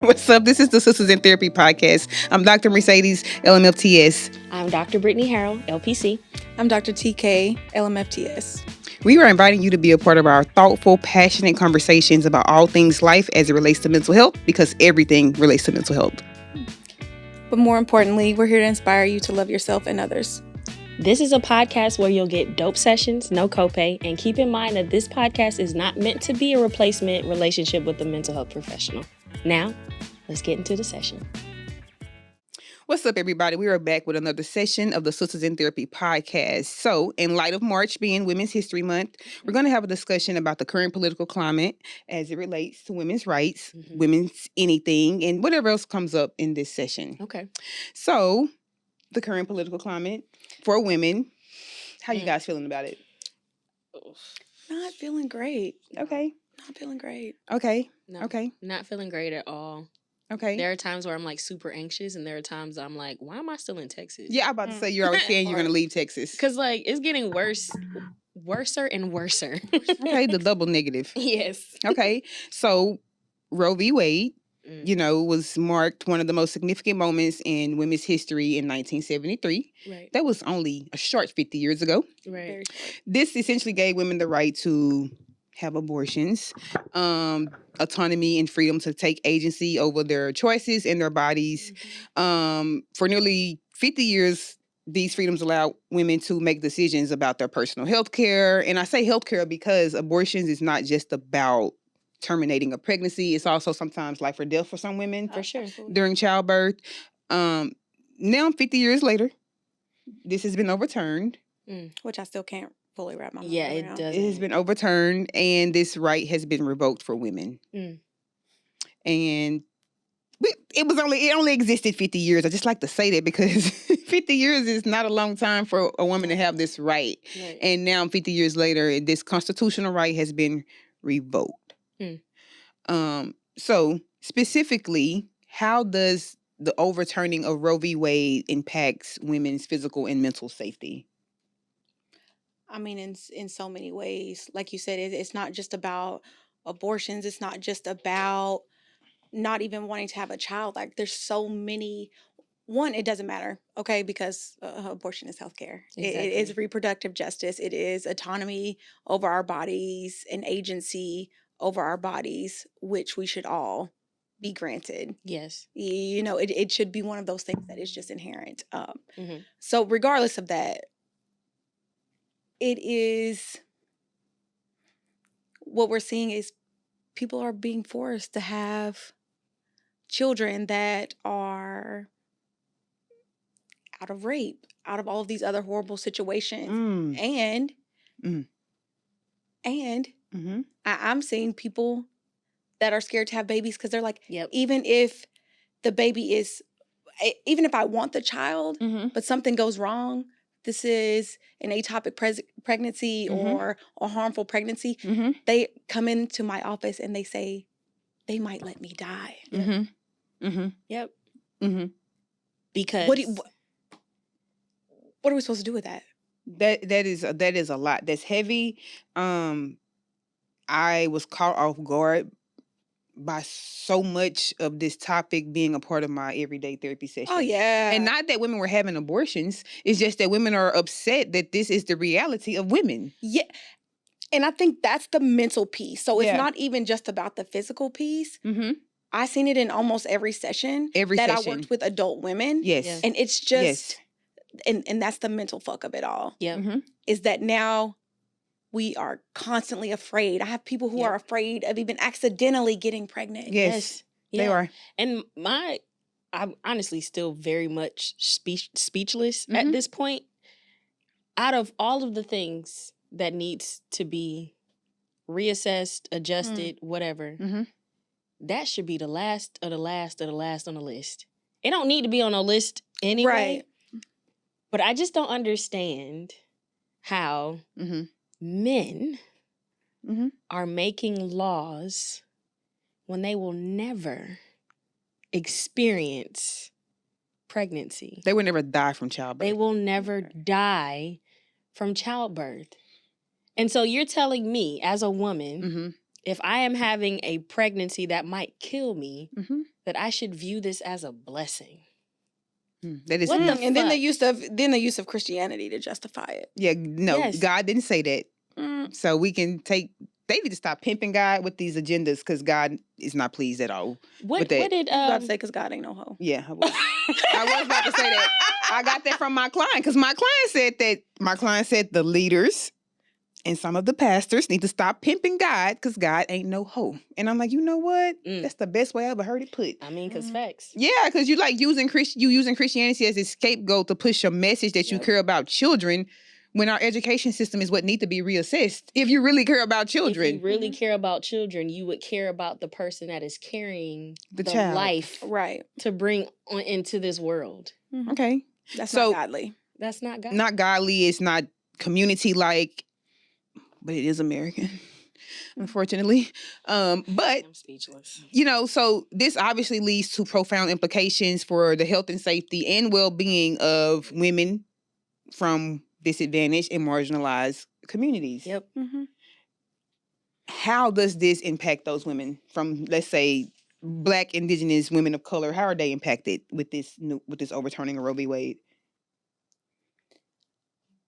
What's up? This is the Sisters in Therapy podcast. I'm Dr. Mercedes, LMFTS. I'm Dr. Brittany Harrell, LPC. I'm Dr. TK, LMFTS. We are inviting you to be a part of our thoughtful, passionate conversations about all things life as it relates to mental health, because everything relates to mental health. But more importantly, we're here to inspire you to love yourself and others. This is a podcast where you'll get dope sessions, no copay, and keep in mind that this podcast is not meant to be a replacement relationship with a mental health professional. Now, let's get into the session. What's up, everybody? We are back with another session of the Sisters in Therapy podcast. So, in light of March being Women's History Month, we're going to have a discussion about the current political climate as it relates to women's rights, women's anything, and whatever else comes up in this session. Okay. So, the current political climate for women, how you guys feeling about it? Not feeling great. Okay. Not feeling great. Okay. No, Okay. not feeling great at all. Okay. There are times where I'm like super anxious, and there are times I'm like, why am I still in Texas? Yeah, I'm about to say you're always saying you're going to leave Texas. Because like it's getting worser and worser. Okay, the double negative. Yes. Okay, so Roe v. Wade, was marked one of the most significant moments in women's history in 1973. Right. That was only a short 50 years ago. Right. Very short. This essentially gave women the right to have abortions, autonomy and freedom to take agency over their choices and their bodies. For nearly 50 years, these freedoms allow women to make decisions about their personal health care. And I say health care because abortions is not just about terminating a pregnancy. It's also sometimes life or death for some women For sure. during childbirth. Now, 50 years later, this has been overturned. Which I still can't fully wrap my mind Yeah, around. it does. It has been overturned, and this right has been revoked for women. And it only existed 50 years. I just like to say that because 50 years is not a long time for a woman to have this right. Right. And now 50 years later, this constitutional right has been revoked. So specifically, how does the overturning of Roe v. Wade impacts women's physical and mental safety? I mean, in so many ways. Like you said, it's not just about abortions. It's not just about not even wanting to have a child. Like there's so many. One, it doesn't matter, okay, because abortion is healthcare. It is reproductive justice. It is autonomy over our bodies and agency over our bodies, which we should all be granted. Yes. It should be one of those things that is just inherent. So regardless of that, it is what we're seeing is people are being forced to have children that are out of rape, out of all of these other horrible situations. And I'm seeing people that are scared to have babies because they're like, even if the baby is, even if I want the child, but something goes wrong, this is an atopic pregnancy or a harmful pregnancy, they come into my office and they say, they might let me die. Yep. Because what are we supposed to do with that? That is a lot. That's heavy. I was caught off guard by so much of this topic being a part of my everyday therapy session. Oh, yeah. And not that women were having abortions. It's just that women are upset that this is the reality of women. Yeah. And I think that's the mental piece. So it's not even just about the physical piece. I've seen it in almost every session I worked with adult women. Yes. And it's just, and that's the mental fuck of it all. Yeah. Is that now we are constantly afraid. I have people who are afraid of even accidentally getting pregnant. Yes. They are. And I'm honestly still very much speechless at this point. Out of all of the things that needs to be reassessed, adjusted, whatever, that should be the last of the last of the last on the list. It don't need to be on a list anyway. Right. But I just don't understand how men are making laws when they will never experience pregnancy. They will never die from childbirth. They will never die from childbirth. And so you're telling me as a woman if I am having a pregnancy that might kill me, Mhm. that I should view this as a blessing. That is What the And then the fuck? use of Christianity to justify it. yeah. No, Yes. God didn't say that. Mm, So we can take. They need to stop pimping God with these agendas because God is not pleased at all. What that. did I was about to say because God ain't no hoe. Yeah, I was about to say that. I got that from my client because my client said that. My client said the leaders and some of the pastors need to stop pimping God because God ain't no hoe. And I'm like, you know what? Mm. That's the best way I ever heard it put. I mean, because Mhm. facts. Yeah, because you like using Christianity as a scapegoat to push a message that you Yep. care about children, when our education system is what need to be reassessed. If you really care about If you children, really care about children, you would care about the person that is carrying The the child. life Right. to bring on into this world. Mhm. okay, That's So- not godly. That's not God. not godly, it's not community like, but it is American, unfortunately. But I'm speechless. so this obviously leads to profound implications for the health and safety and well-being of women from disadvantaged and marginalized communities. Yep. Mm-hmm. How does this impact those women from, let's say, Black, Indigenous women of color? How are they impacted with this overturning of Roe v. Wade?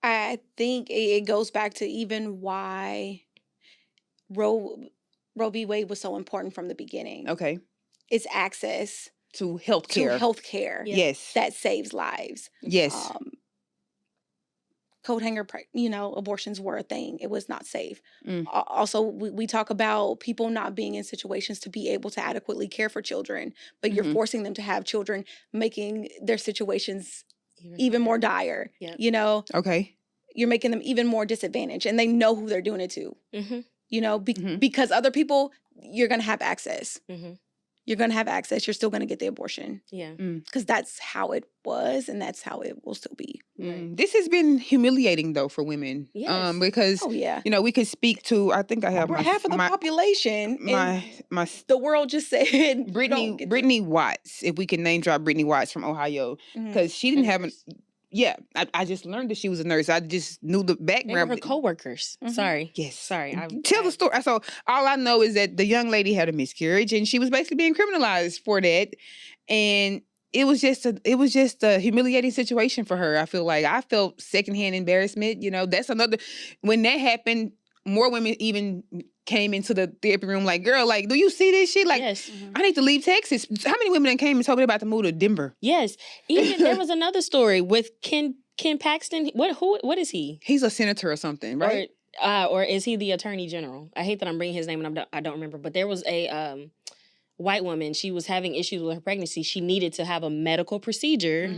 I think it goes back to even why Roe v. Wade was so important from the beginning. Okay, It's access to health to care. health care Yeah. Yes, that saves lives. yes. Coat hanger, abortions were a thing. It was not safe. Mm. Also, we talk about people not being in situations to be able to adequately care for children, but you're Mhm. forcing them to have children, making their situations even more dire. Yep. Okay. You're making them even more disadvantaged, and they know who they're doing it to. Mm-hmm. Mhm. Because other people, you're going to have access. Mm-hmm. You're going to have access. You're still going to get the abortion Yeah. because that's how it was, and that's how it will still be. Right. This has been humiliating though for women. Yes. Because Oh yeah, we could speak to. I think I have we're my half of the population, and my the world just said Brittany Watts. If we can name drop Brittany Watts from Ohio, because she didn't have an. Yeah, I just learned that she was a nurse. I just knew the They were background. her coworkers. Mhm. Sorry. Yes. Sorry. Tell the story. So all I know is that the young lady had a miscarriage and she was basically being criminalized for that. And it was just a humiliating situation for her. I feel like I felt secondhand embarrassment. That's another, when that happened, more women even came into the therapy room like, girl, like, do you see this shit? Like, Yes. I need to leave Texas. How many women came and told me about to move to Denver? Yes. Even there was another story with Ken Paxton. What is he? He's a senator or something, right? Or is he the attorney general? I hate that I'm bringing his name and I don't remember. But there was a white woman. She was having issues with her pregnancy. She needed to have a medical procedure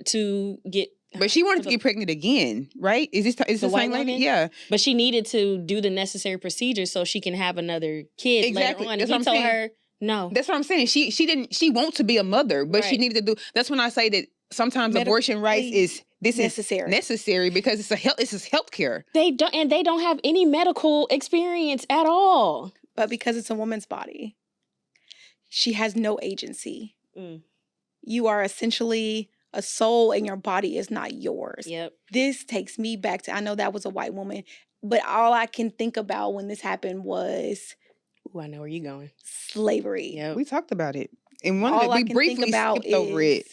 to get. But she wanted to get pregnant again, right? Is the white same lady? woman? Yeah. But she needed to do the necessary procedure so she can have another kid Exactly. later on. That's And he what I'm told saying. her no. That's what I'm saying. She wants to be a mother, but she Right. needed to do. That's when I say that sometimes abortion rights is necessary because it's health care. They don't have any medical experience at all. But because it's a woman's body, she has no agency. Mm. You are essentially a soul, and your body is not yours. Yep. This takes me back to, I know that was a white woman, but all I can think about when this happened was Ooh, I know where you're going. slavery. Yep. We talked about it, and All I we can briefly think about skipped over it.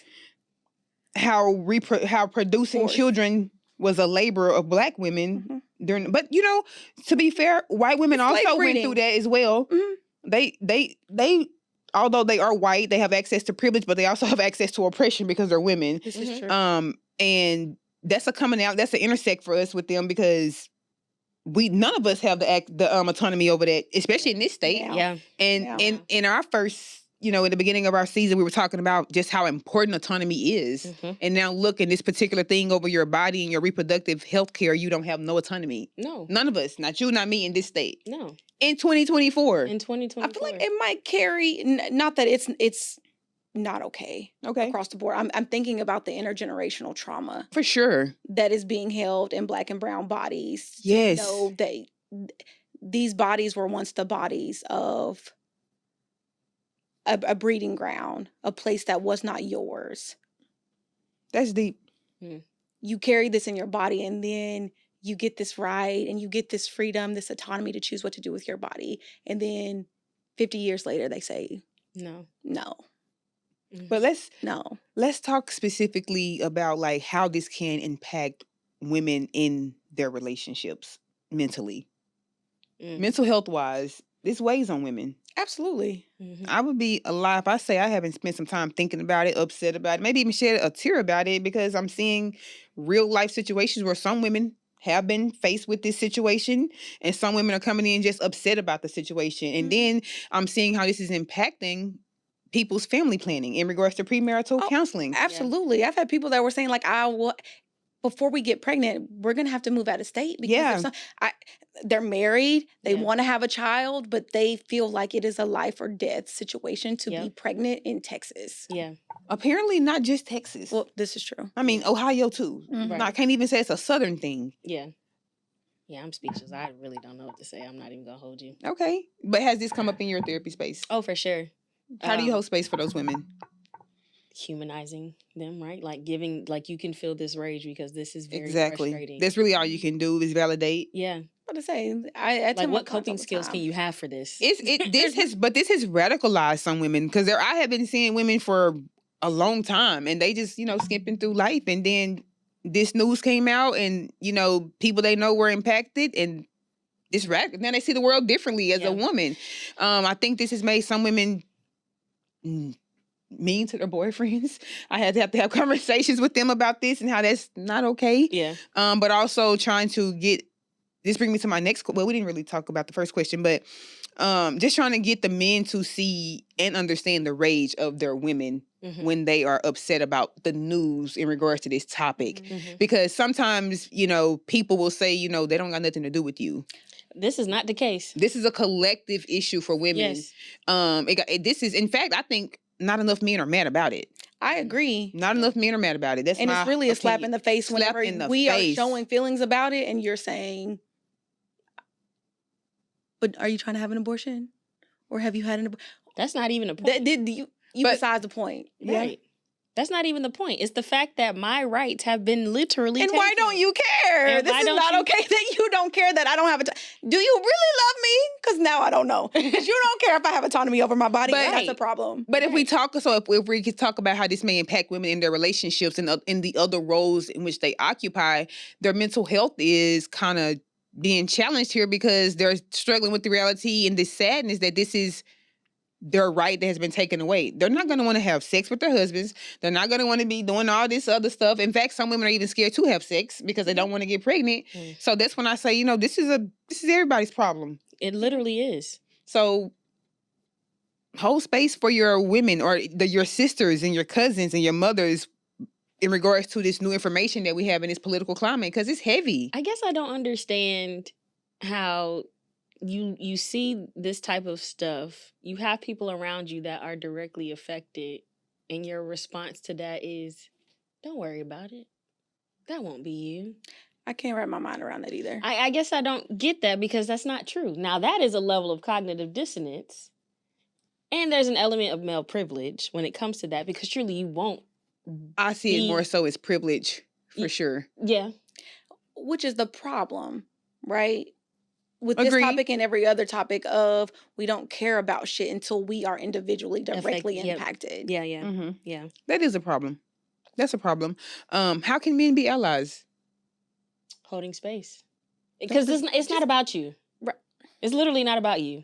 How producing Forced. children was a labor of Black women Mhm. during. But to be fair, white women Slave also went breeding. through that as well. Mhm. They although they are white, they have access to privilege, but they also have access to oppression because they're women. This is true. And that's a coming out. That's an intersect for us with them because none of us have the autonomy over that, especially in this state. Yeah. Yeah. And in our first, in the beginning of our season, we were talking about just how important autonomy is. Mhm. And now look, in this particular thing over your body and your reproductive health care, you don't have no autonomy. No. None of us, not you, not me, in this state. No. In 2024. In 2024. I feel like it might carry, not that it's not okay Okay. across the board. I'm thinking about the intergenerational trauma For sure. that is being held in Black and brown bodies. Yes. These bodies were once the bodies of a breeding ground, a place that was not yours. That's deep. You carry this in your body, and then you get this right and you get this freedom, this autonomy to choose what to do with your body. And then 50 years later, they say, No. no, But no. let's talk specifically about like how this can impact women in their relationships mentally. Mental health wise, this weighs on women. Absolutely. I would be a lie if I say I haven't spent some time thinking about it, upset about it, maybe even shed a tear about it, because I'm seeing real life situations where some women have been faced with this situation and some women are coming in just upset about the situation. And then I'm seeing how this is impacting people's family planning in regards to premarital counseling. Absolutely. I've had people that were saying like, before we get pregnant, we're going to have to move out of state because they're married, they want to have a child, but they feel like it is a life or death situation to be pregnant in Texas. Yeah. Apparently not just Texas. Well, this is true. I mean, Ohio too. Mhm. No, I can't even say it's a Southern thing. Yeah. Yeah, I'm speechless. I really don't know what to say. I'm not even going to hold you. Okay. But has this come up in your therapy space? Oh, for sure. How do you hold space for those women? Humanizing them, right? Like giving, like you can feel this rage because this is very Exactly. frustrating. That's really all you can do is validate. Yeah. What to say? I tell Like my what clients coping all the skills time. can you have for this? This has radicalized some women, because I have been seeing women for a long time and they just, skipping through life, and then this news came out and, people they know were impacted, and this now they see the world differently as a woman. I think this has made some women mean to their boyfriends. I had to have conversations with them about this and how that's not okay. Yeah. But also trying to get, this brings me to my next, well, we didn't really talk about the first question, but just trying to get the men to see and understand the rage of their women when they are upset about the news in regards to this topic. Because sometimes, people will say, they don't got nothing to do with you. This is not the case. This is a collective issue for women. Yes. This is, in fact, I think not enough men are mad about it. I agree. Not enough men are mad about it. That's And my it's really a slap opinion. in the face Slap whenever in the we face. are showing feelings about it and you're saying, but are you trying to have an abortion? Or have you had an abortion? That's not even a point. You besides the point. Right. That's not even the point. It's the fact that my rights have been literally And taken. why don't you care? And This why is don't not you- okay that you don't care that I don't have a... Do you really love me? Because now I don't know. Because you don't care if I have autonomy over my body. But- That's a problem. But if we talk, if we could talk about how this may impact women in their relationships and in the other roles in which they occupy, their mental health is kind of being challenged here because they're struggling with the reality and the sadness that this is their right that has been taken away. They're not going to want to have sex with their husbands. They're not going to want to be doing all this other stuff. In fact, some women are even scared to have sex because they don't want to get pregnant. So that's when I say, this is everybody's problem. It literally is. So hold space for your women or your sisters and your cousins and your mothers in regards to this new information that we have in this political climate, because it's heavy. I guess I don't understand how you see this type of stuff. You have people around you that are directly affected, and your response to that is, don't worry about it. That won't be you. I can't wrap my mind around that either. I guess I don't get that because that's not true. Now, that is a level of cognitive dissonance. And there's an element of male privilege when it comes to that, because truly you won't. I see it more so as privilege, for sure. Yeah. Which is the problem, right? With this Agreed. topic and every other topic of we don't care about shit until we are individually directly Yep. impacted. Yeah, yeah, Mhm. yeah. That is a problem. That's a problem. How can men be allies? Holding space. Because it's not about you. Right. It's literally not about you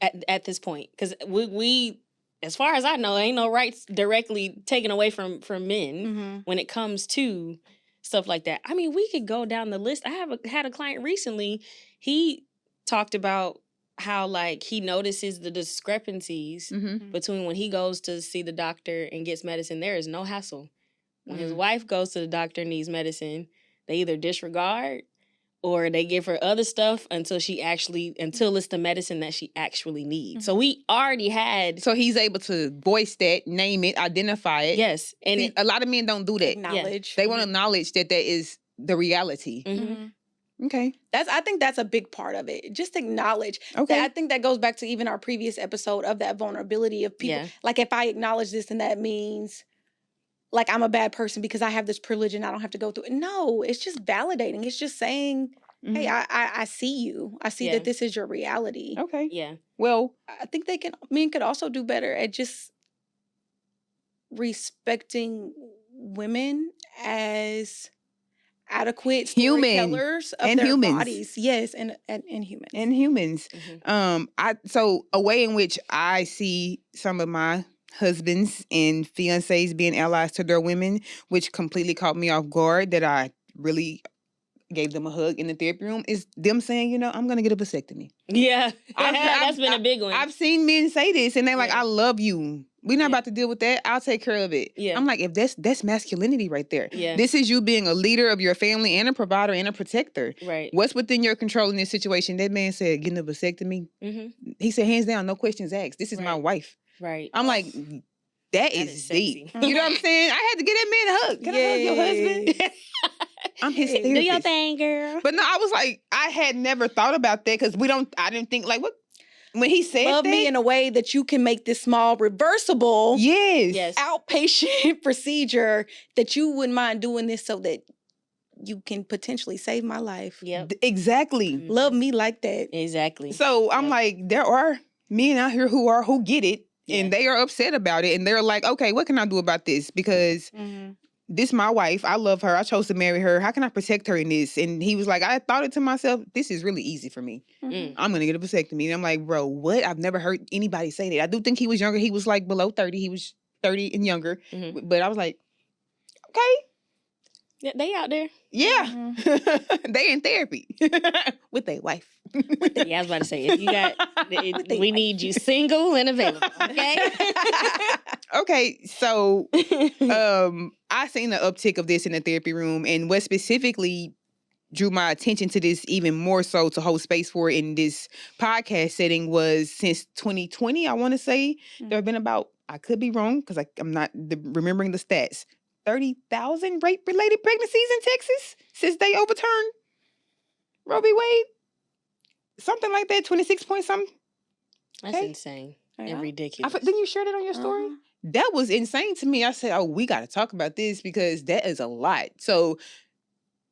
at this point. Because we, as far as I know, ain't no rights directly taken away from men when it comes to stuff like that. I mean, we could go down the list. I had a client recently. He talked about how like he notices the discrepancies between when he goes to see the doctor and gets medicine. There is no hassle. When his wife goes to the doctor and needs medicine, they either disregard or they give her other stuff until it's the medicine that she actually needs. So we already had. So he's able to voice that, name it, identify it. Yes. And See, a lot of men don't do that. Acknowledge. They want to acknowledge that is the reality. Okay. I think that's a big part of it. Just acknowledge. Okay. I think that goes back to even our previous episode of that vulnerability of people. Yeah. Like if I acknowledge this, and that means like I'm a bad person because I have this privilege and I don't have to go through it. No, it's just validating. It's just saying, hey, I see you. I see Yeah. that this is your reality. Okay. Yeah. Well, I think men could also do better at just respecting women as adequate Human storytellers of and their humans. bodies. Yes, and humans. And humans. Mhm. So a way in which I see some of my husbands and fiancés being allies to their women, which completely caught me off guard, that I really gave them a hug in the therapy room, is them saying, you know, I'm gonna get a vasectomy. Yeah. I've- That's been a big one. I've seen men say this, and they're like, Yeah. I love you. We're not Yeah. about to deal with that. I'll take care of it. Yeah. I'm like, if that's masculinity right there. Yeah. This is you being a leader of your family and a provider and a protector. Right. What's within your control in this situation? That man said, getting a vasectomy. Mm-hmm. He said, hands down, no questions asked. This is my Right. wife. Right. I'm like, that is deep. sexy. You know what I'm saying? I had to give that man a hug. Can I hug your husband? I'm his Yes. therapist. Do your thing, girl. But no, I was like, I had never thought about that because I didn't think like, what? When he said Love that, me in a way that you can make this small reversible yes. Yes. outpatient procedure that you wouldn't mind doing this so that you can potentially save my life. Yep. Exactly. Mhm. Love me like that. Exactly. So I'm Yep. like, there are men out here who get it Yeah. and they are upset about it. And they're like, okay, what can I do about this? Because this my wife. I love her. I chose to marry her. How can I protect her in this? And he was like, I thought it to myself, this is really easy for me. Mm. I'm going to get a vasectomy. And I'm like, bro, what? I've never heard anybody say that. I do think he was younger. He was like below 30. He was 30 and younger. Mhm. But I was like, okay, Yeah, they out there. yeah. They in therapy with their wife. Yeah, I was about to say, if you got, they we need you single and available. Okay. Okay, so I seen the uptick of this in the therapy room, and what specifically drew my attention to this even more so to hold space for it in this podcast setting was since 2020, I want to say there have been about, I could be wrong because I'm not remembering the stats, 30,000 rape-related pregnancies in Texas since they overturned Roe v. Wade. Something like that, 26 point something. That's Okay. insane Yeah. and ridiculous. Didn't you share that on your story? Uh-huh. That was insane to me. I said, oh, we got to talk about this because that is a lot. So,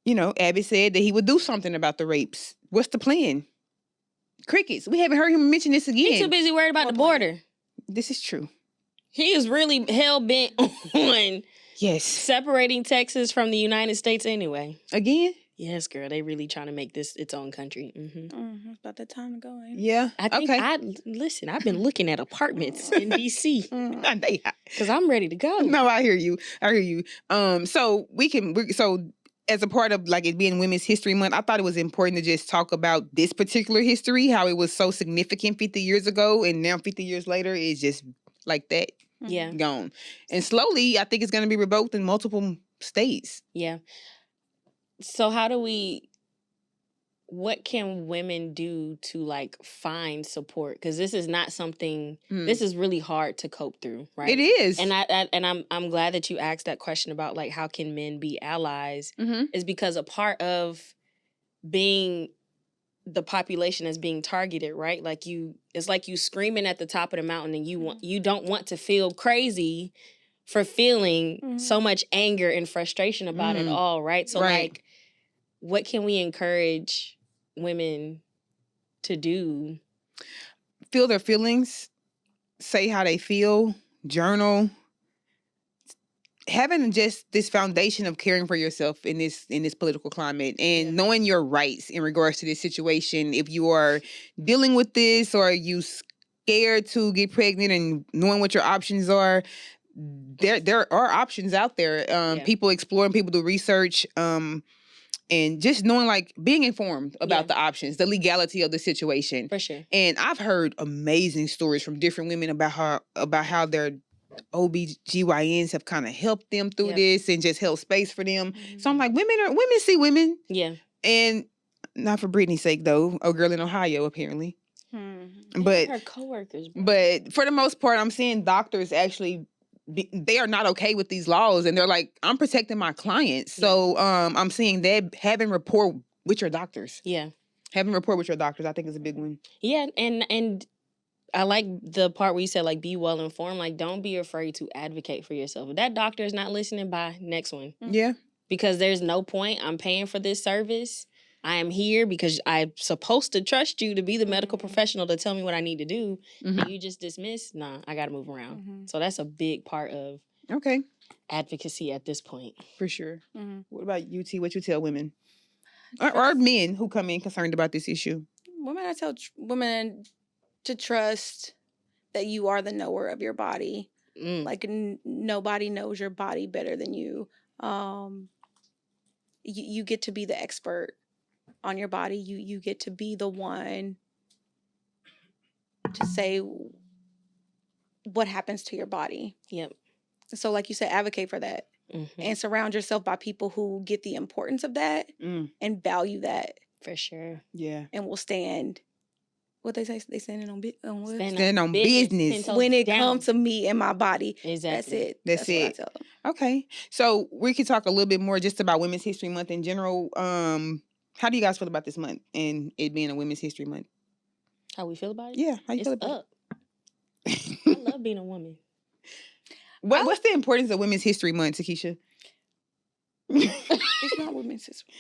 you know, Abbott said that he would do something about the rapes. What's the plan? Crickets. We haven't heard him mention this again. He's too busy worried about the Foreplay. border. This is true. He is really hell bent on Yes. separating Texas from the United States anyway. Again? Yes, girl, they really trying to make this its own country. Mm-hmm. It's about that time to go. Ain't it? Yeah. I think okay. listen. I've been looking at apartments in DC They- because I'm ready to go. no, I hear you. So so as a part of like it being Women's History Month, I thought it was important to just talk about this particular history, how it was so significant 50 years ago, and now 50 years later, it's just like that Yeah, gone. And slowly, I think it's going to be revoked in multiple states. yeah. So what can women do to like find support? Because this is not something. This is really hard to cope through, right? It is. And I'm glad that you asked that question about like how can men be allies, is because a part of being the population is being targeted, right? Like it's like you screaming at the top of the mountain and you don't want to feel crazy for feeling so much anger and frustration about it all, right? So Right. like what can we encourage women to do? Feel their feelings, say how they feel, journal. Having just this foundation of caring for yourself in this political climate and knowing your rights in regards to this situation. If you are dealing with this or you scared to get pregnant and knowing what your options are, there are options out there. People exploring, people do research, and just knowing, like, being informed about the options, the legality of the situation. For sure. And I've heard amazing stories from different women about how their OBGYNs have kind of helped them through this and just held space for them. So I'm like, women see women. Yeah. And not for Brittany's sake, though. A girl in Ohio, apparently. But her coworkers. Bro. But for the most part, I'm seeing doctors actually they are not okay with these laws, and they're like, I'm protecting my clients. So I'm seeing that having rapport with your doctors. Yeah. Having rapport with your doctors, I think is a big one. Yeah, and I like the part where you said, like, be well informed. Like, don't be afraid to advocate for yourself. If that doctor is not listening, bye, next one. Yeah. Because there's no point. I'm paying for this service. I am here because I'm supposed to trust you to be the medical professional to tell me what I need to do. Mhm. And you just dismiss, nah, I got to move around. So that's a big part of Okay. advocacy at this point. For sure. Mm-hmm. What about you, T? What you tell women? Or men who come in concerned about this issue? Women, I tell women to trust that you are the knower of your body. Like nobody knows your body better than you. You get to be the expert on your body. You get to be the one to say what happens to your body. Yep. So like you said, advocate for that. And surround yourself by people who get the importance of that and value that. For sure. Yeah. And will stand. What they say? They standing on what? Stand on business. When it comes to me and my body. Exactly. That's it. It. What I tell them. Okay. So we could talk a little bit more just about Women's History Month in general. How do you guys feel about this month and it being a Women's History Month? How we feel about it? Yeah. How you It's feel about up. I love being a woman. What's the importance of Women's History Month, Takesha? It's not Women's History.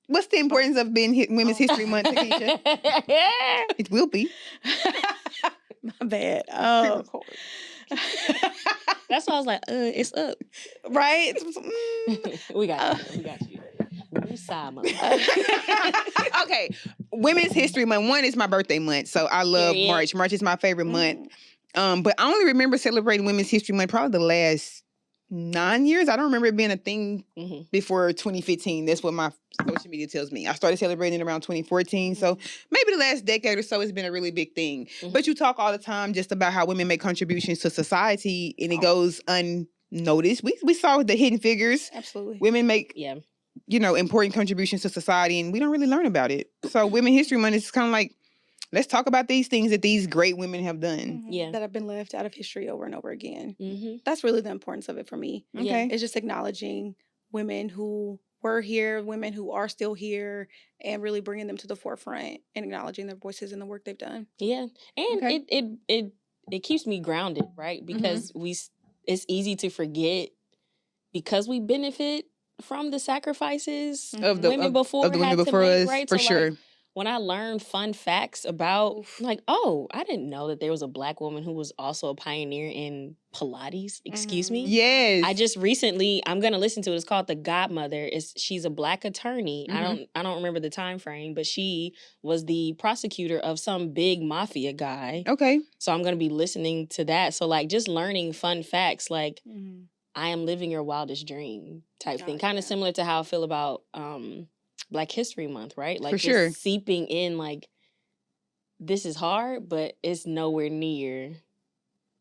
What's the importance of being Women's History Month, Takesha? It will be. My bad. Pre-record. That's why I was like, it's up. Right? We got you. We got you. New side month. Okay. Women's History Month. One is my birthday month, so I love Period. March. March is my favorite month. But I only remember celebrating Women's History Month probably the last 9 years. I don't remember it being a thing before 2015. That's what my social media tells me. I started celebrating it around 2014. So maybe the last decade or so it's been a really big thing. But you talk all the time just about how women make contributions to society and it goes unnoticed. We saw the Hidden Figures. Absolutely. Women make important contributions to society and we don't really learn about it. So Women's History Month is kind of like, let's talk about these things that these great women have done. That have been left out of history over and over again. That's really the importance of it for me. Okay. It's just acknowledging women who were here, women who are still here, and really bringing them to the forefront and acknowledging their voices and the work they've done. Yeah. And it keeps me grounded, right? Because it's easy to forget because we benefit from the sacrifices of the women before us, right? For sure. Like, when I learned fun facts about, like, oh, I didn't know that there was a Black woman who was also a pioneer in Pilates. Excuse me? Yes. I just recently, I'm going to listen to it. It's called The Godmother. She's a Black attorney. I don't remember the time frame, but she was the prosecutor of some big mafia guy. Okay. So I'm going to be listening to that. So, like, just learning fun facts, like, I am living your wildest dream type thing. Kind of similar to how I feel about Black History Month, right? Like, for sure. Seeping in, like, this is hard, but it's nowhere near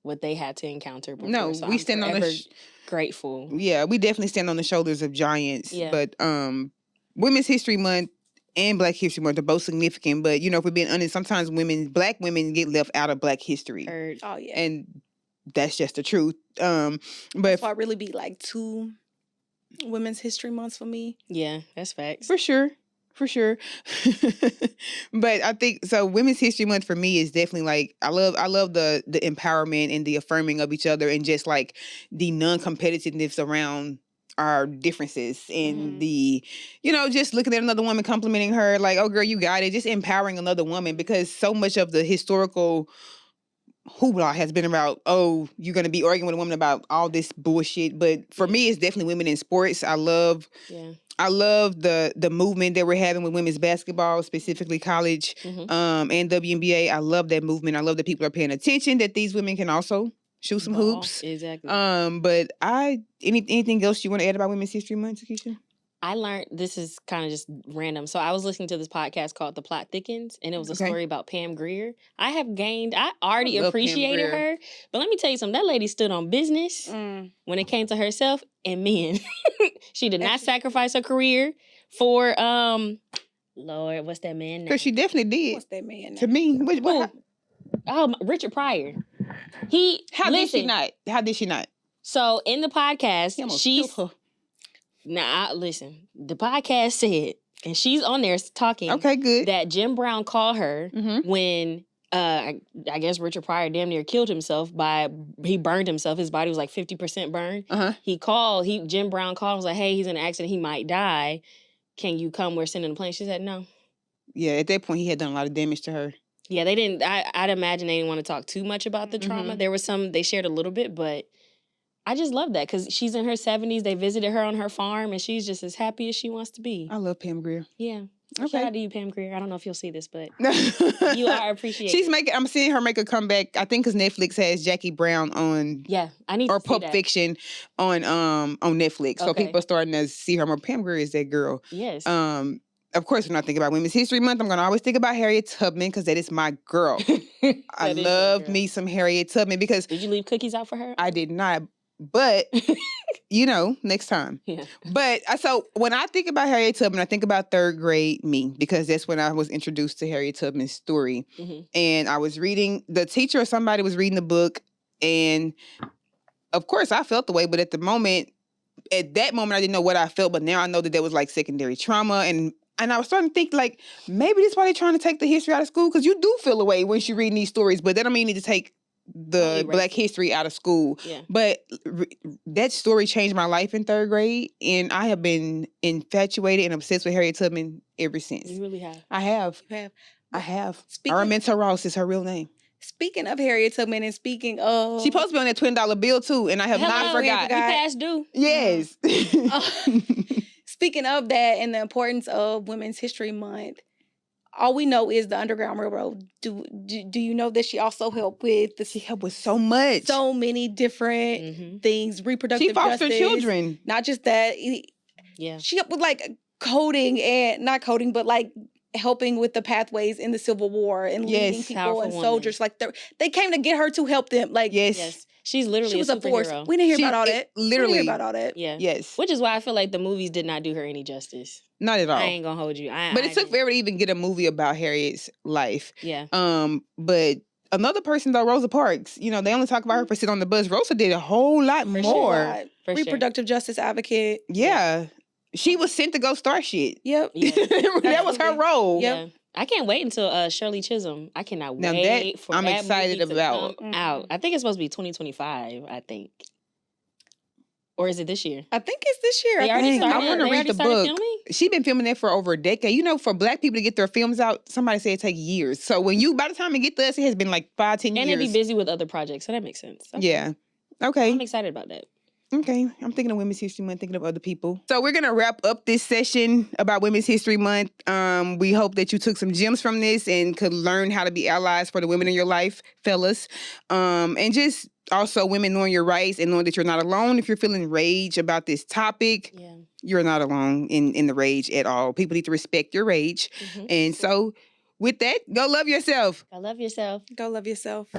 what they had to encounter before. No, so we I'm stand on the grateful. Yeah, we definitely stand on the shoulders of giants. Yeah. But Women's History Month and Black History Month are both significant. But if we're being honest, sometimes Black women get left out of Black history. Oh yeah. And that's just the truth. But so I really be like 2 Women's History Months for me. Yeah, that's facts. For sure. But I think so Women's History Month for me is definitely like I love the empowerment and the affirming of each other and just like the non-competitiveness around our differences and the just looking at another woman, complimenting her like, oh girl, you got it, just empowering another woman, because so much of the historical hoopla has been about, oh, you're going to be arguing with a woman about all this bullshit. But for me, it's definitely women in sports. I love the movement that we're having with women's basketball, specifically college and WNBA. I love that movement. I love that people are paying attention, that these women can also shoot some hoops. Exactly. But anything else you want to add about Women's History Month, Takesha? I learned, this is kind of just random. So I was listening to this podcast called The Plot Thickens, and it was a story about Pam Grier. I already appreciated her, but let me tell you something. That lady stood on business when it came to herself and men. She did not sacrifice her career for, Lord, what's that man name? Because she definitely did. What's that man name? To me. Richard Pryor. How did she not? So in the podcast, listen, the podcast said, and she's on there talking. Okay, good. That Jim Brown called her when I guess Richard Pryor damn near killed himself he burned himself. His body was like 50% burned. Jim Brown called and was like, hey, he's in an accident. He might die. Can you come? We're sending a plane. She said no. Yeah, at that point, he had done a lot of damage to her. Yeah, they didn't. I'd imagine they didn't want to talk too much about the trauma. There was they shared a little bit, but I just love that because she's in her 70s. They visited her on her farm, and she's just as happy as she wants to be. I love Pam Grier. Yeah. Okay. Shout out to you, Pam Grier. I don't know if you'll see this, but you are appreciated. I'm seeing her make a comeback. I think because Netflix has Jackie Brown on. Yeah, I need to see Pulp that. Fiction on Netflix. So people are starting to see her more. Pam Grier is that girl. Yes. Of course, when I think about Women's History Month, I'm going to always think about Harriet Tubman because that is my girl. I love me some Harriet Tubman because... Did you leave cookies out for her? I did not, but, next time. Yeah. But, so when I think about Harriet Tubman, I think about third grade me because that's when I was introduced to Harriet Tubman's story. And I was reading, the teacher or somebody was reading the book, and of course I felt the way, but at that moment, I didn't know what I felt, but now I know that there was like secondary trauma, and I was starting to think, like, maybe that's why they're trying to take the history out of school, because you do feel away once you read these stories, but that don't mean you need to take the Black history out of school. Yeah. But that story changed my life in third grade, and I have been infatuated and obsessed with Harriet Tubman ever since. You really have. I have. You have. I have. Speaking- Arminta Ross is her real name. Speaking of Harriet Tubman and speaking of... She supposed to be on that $20 bill, too, and I have not forgot. You past due. Yes. Speaking of that and the importance of Women's History Month, all we know is the Underground Railroad. Do you know that she also helped with She helped with so much. so many different things, reproductive She fostered justice, children. Not just that. Yeah. She helped with like coding and not coding, but like helping with the pathways in the Civil War and leading people Powerful and woman. soldiers. Like they came to get her to help them. Like Yes. She's literally she was a a force. superhero. We didn't hear She- about all it- that. literally. We didn't hear about all that. Yeah. Yes. Which is why I feel like the movies did not do her any justice. Not at all. I ain't gonna hold you. But it took forever to even get a movie about Harriet's life. Yeah. But another person though, Rosa Parks, they only talk about her for sitting on the bus. Rosa did a whole lot For more. sure. For sure. Reproductive justice advocate. Yeah. She was sent to go start shit. Yep. Yeah. That was her role. Yep. Yeah. I can't wait until Shirley Chisholm. I cannot Now wait that for I'm that excited movie to about. come out. I think it's supposed to be 2025, I think. Or is it this year? I think it's this year. They already Dang, I started, wanna they read already the started book. filming? She been filming that for over a decade. For Black people to get their films out, somebody said it take years. So by the time it get to us, it has been like 5-10 And years. they be busy with other projects, so that makes sense. Okay. Yeah. Okay. I'm excited about that. Okay, I'm thinking of Women's History Month, thinking of other people. So we're going to wrap up this session about Women's History Month. We hope that you took some gems from this and could learn how to be allies for the women in your life, fellas. And just also women knowing your rights and knowing that you're not alone. If you're feeling rage about this topic, Yeah. you're not alone in the rage at all. People need to respect your rage. Mhm. And so with that, go love yourself. I love yourself. Go love yourself.